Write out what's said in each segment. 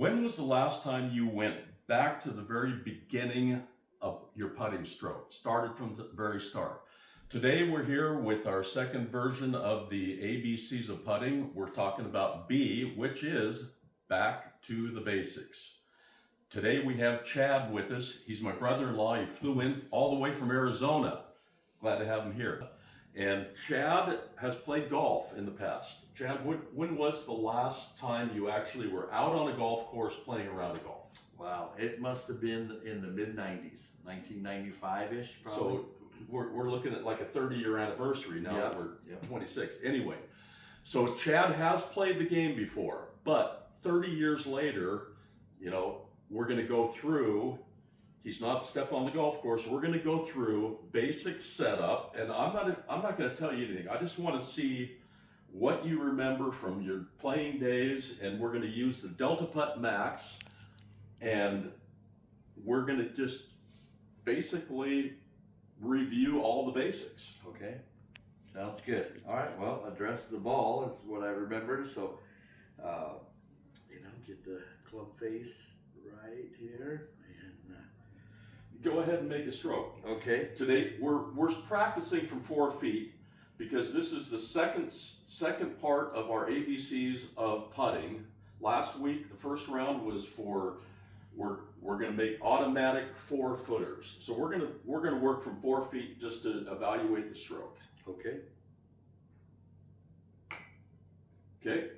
When was the last time you went back to the very beginning of your putting stroke? Started from the very start. Today we're here with our second version of the ABCs of putting. We're talking about B, which is back to the basics. Today we have Chad with us. He's my brother-in-law. He flew in all the way from Arizona. Glad to have him here. And Chad has played golf in the past. Chad, when was the last time you actually were out on a golf course playing around a golf? Wow, it must have been in the mid-90s, 1995-ish probably. So we're looking at like a 30-year anniversary now. Yep. We're 26. Anyway, so Chad has played the game before, but 30 years later, you know, we're going to go through. He's not stepped on the golf course. We're going to go through basic setup, and I'm not going to tell you anything. I just want to see what you remember from your playing days, and we're going to use the Delta Putt Max, and we're going to just basically review all the basics. Okay, sounds good. All right, well, address the ball is what I remember. So, get the club face right here. Go ahead and make a stroke. Okay. Today we're practicing from 4 feet because this is the second part of our ABCs of putting. Last week the first round was for we're going to make automatic 4-footers. So we're going to work from 4 feet just to evaluate the stroke. Okay. Okay.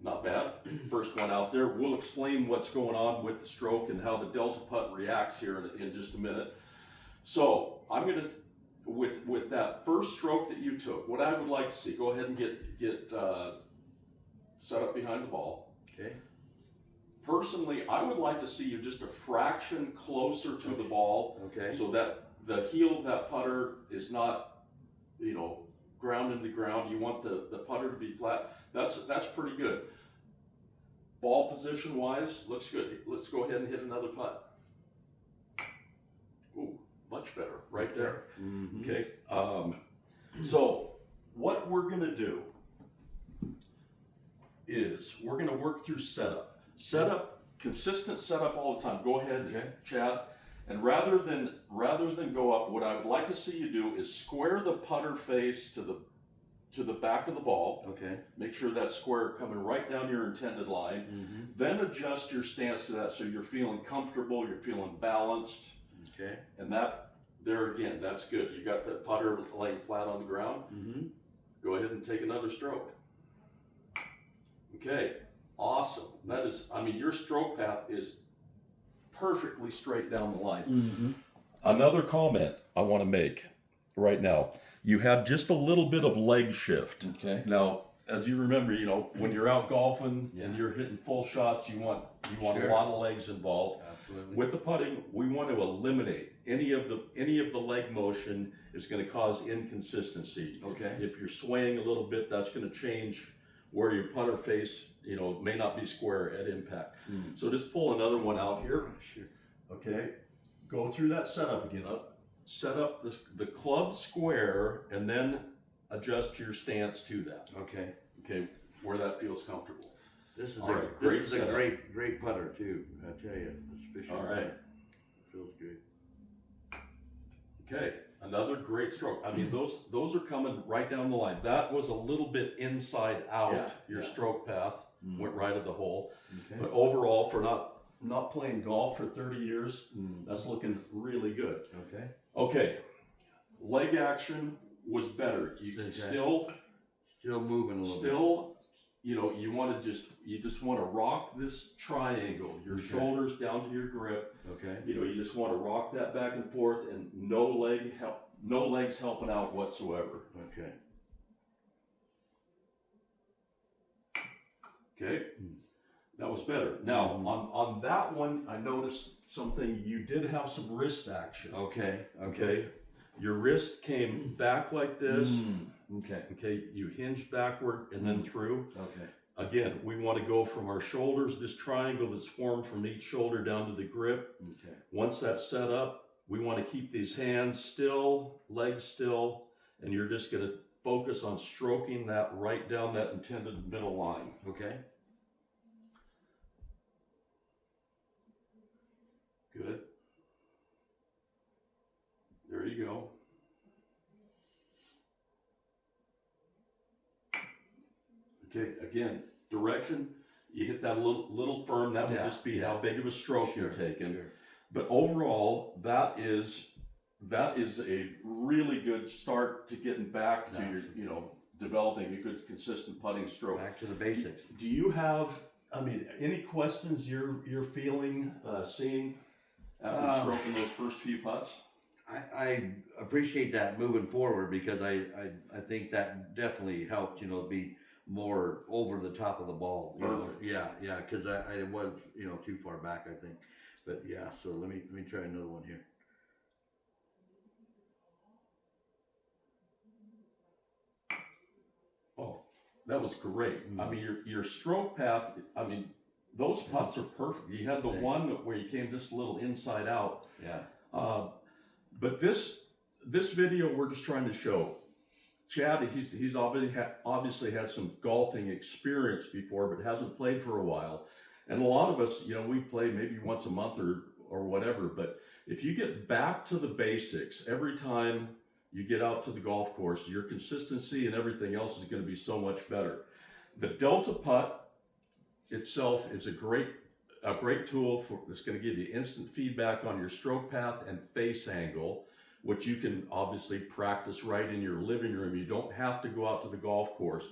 Not bad. First one out there. We'll explain what's going on with the stroke and how the Delta Putt reacts here in just a minute. So I'm going to, with that first stroke that you took, what I would like to see, go ahead and get set up behind the ball. Okay. Personally, I would like to see you just a fraction closer to the ball. Okay. So that the heel of that putter is not, ground into the ground. You want the putter to be flat. That's pretty good. Ball position wise, looks good. Let's go ahead and hit another putt. Ooh, much better, right there. Mm-hmm. Okay. So what we're gonna do is we're gonna work through setup. Consistent setup all the time. Go ahead, Okay. Chad. And rather than go up, what I would like to see you do is square the putter face to the back of the ball. Okay. Make sure that's square coming right down your intended line. Mm-hmm. Then adjust your stance to that so you're feeling comfortable, you're feeling balanced. Okay. And there again, that's good. You got that putter laying flat on the ground. Mm-hmm. Go ahead and take another stroke. Okay, awesome. That is, your stroke path is perfectly straight down the line. Mm-hmm. Another comment I want to make right now. You have just a little bit of leg shift. Okay. Now, as you remember, when you're out golfing and Yeah. you're hitting full shots, you want Sure. a lot of legs involved. Absolutely. With the putting, we want to eliminate any of the leg motion is going to cause inconsistency. Okay. If you're swaying a little bit, that's going to change where your putter face, may not be square at impact. Mm. So just pull another one out here. Sure. Okay. Go through that setup again. Set up the club square and then adjust your stance to that. Okay. Okay, where that feels comfortable. This is All right, great this is a setup. great putter too. I tell you, this fishing. All right. Feels good. Okay, another great stroke. Those are coming right down the line. That was a little bit inside out. Yeah, Your yeah. stroke path Mm. went right at the hole. Okay. But overall, for not playing golf for 30 years, Mm. that's looking really good. Okay. Okay, leg action was better. You can Okay. still moving a little bit. Still, you just want to rock this triangle, your Okay. shoulders down to your grip. Okay. You just want to rock that back and forth, and no legs helping out whatsoever. Okay. Okay, that was better. Now Mhm. on that one, I noticed something. You did have some wrist action. Okay. Okay, your wrist came back like this. Mm. Okay. Okay, you hinged backward and then through. Okay. Again, we want to go from our shoulders, this triangle that's formed from each shoulder down to the grip. Okay. Once that's set up, we want to keep these hands still, legs still, and you're just going to focus on stroking that right down that intended middle line. Okay. Okay, again, direction, you hit that a little firm, that would Yeah, just be yeah. how big of a stroke Sure, you're taking. sure. But overall, that is a really good start to getting back to your, you know, developing a good consistent putting stroke. Back to the basics. Do you have, I mean, any questions you're feeling, seeing after stroking those first few putts? I appreciate that moving forward, because I think that definitely helped, you know, be more over the top of the ball. You know? Perfect. Yeah, because I was, you know, too far back, I think. But yeah, so let me try another one here. Oh, that was great. I mean, your stroke path, I mean, those putts are perfect. You had the one where you came just a little inside out. Yeah. But this video, we're just trying to show Chad. He's obviously had some golfing experience before, but hasn't played for a while. And a lot of us, you know, we play maybe once a month or whatever. But if you get back to the basics every time you get out to the golf course, your consistency and everything else is going to be so much better. The Delta Putt itself is a great tool that's going to give you instant feedback on your stroke path and face angle, which you can obviously practice right in your living room. You don't have to go out to the golf course.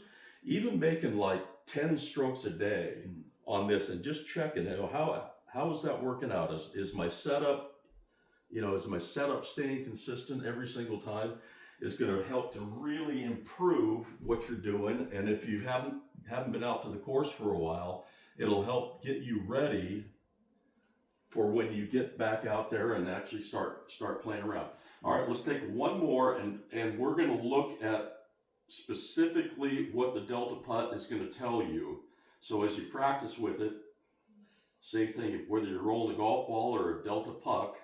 Even making like 10 strokes a day on this and just checking, you know, how is that working out? Is my setup, you know, is my setup staying consistent every single time? Is going to help to really improve what you're doing. And if you haven't been out to the course for a while, it'll help get you ready for when you get back out there and actually start playing around. All right, let's take one more, and we're going to look at specifically what the Delta Putt is going to tell you. So as you practice with it, same thing, whether you're rolling a golf ball or a Delta Puck,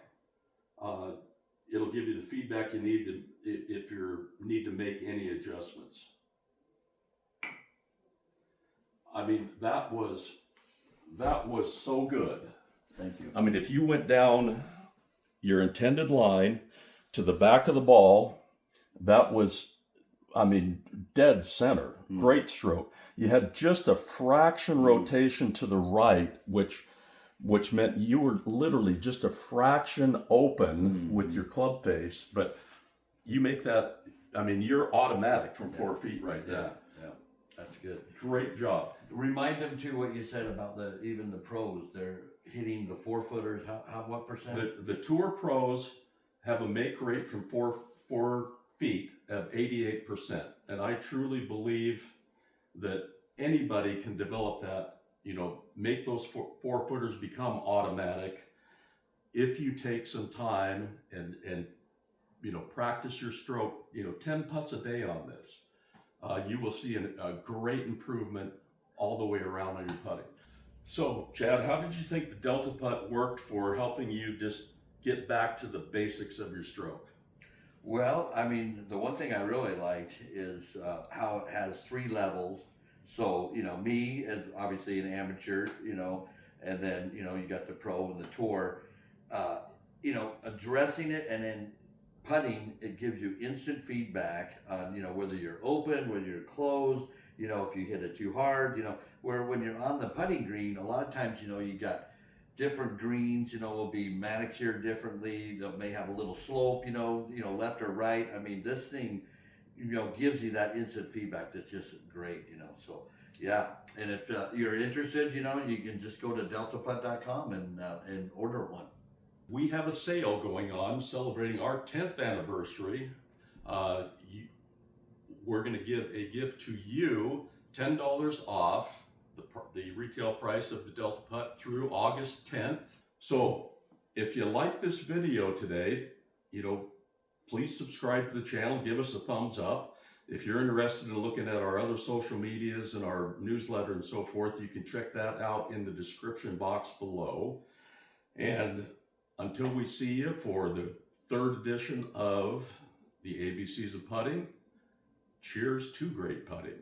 it'll give you the feedback you need if you need to make any adjustments. I mean, that was so good. Thank you. I mean, if you went down your intended line to the back of the ball, that was, I mean, dead center. Great stroke. You had just a fraction rotation to the right, which meant you were literally just a fraction open with your club face. But you make that, I mean, you're automatic from 4 feet right there. Yeah, that's good. Great job. Remind them too what you said about even the pros. They're hitting the 4-footers. What percent? The tour pros have a make rate from 4 feet of 88%, and I truly believe that anybody can develop that. You know, make those 4-footers become automatic if you take some time and you know, practice your stroke. You know, 10 putts a day on this. You will see a great improvement all the way around on your putting. So, Chad, how did you think the Delta Putt worked for helping you just get back to the basics of your stroke? Well, I mean, the one thing I really liked is how it has 3 levels. So, you know, me as obviously an amateur, you know, and then, you know, you got the pro and the tour, you know, addressing it and then putting, it gives you instant feedback on, you know, whether you're open, whether you're closed, you know, if you hit it too hard, you know, where when you're on the putting green, a lot of times, you know, you got different greens, you know, will be manicured differently. They may have a little slope, you know, left or right. I mean, this thing, you know, gives you that instant feedback that's just great, you know. So yeah, and if you're interested, you know, you can just go to deltaputt.com and order one. We have a sale going on celebrating our 10th anniversary. We're going to give a gift to you, $10 off the retail price of the Delta Putt through August 10th. So if you like this video today, you know, please subscribe to the channel, give us a thumbs up. If you're interested in looking at our other social medias and our newsletter and so forth, you can check that out in the description box below. And until we see you for the 3rd edition of the ABCs of Putting, cheers to great putting.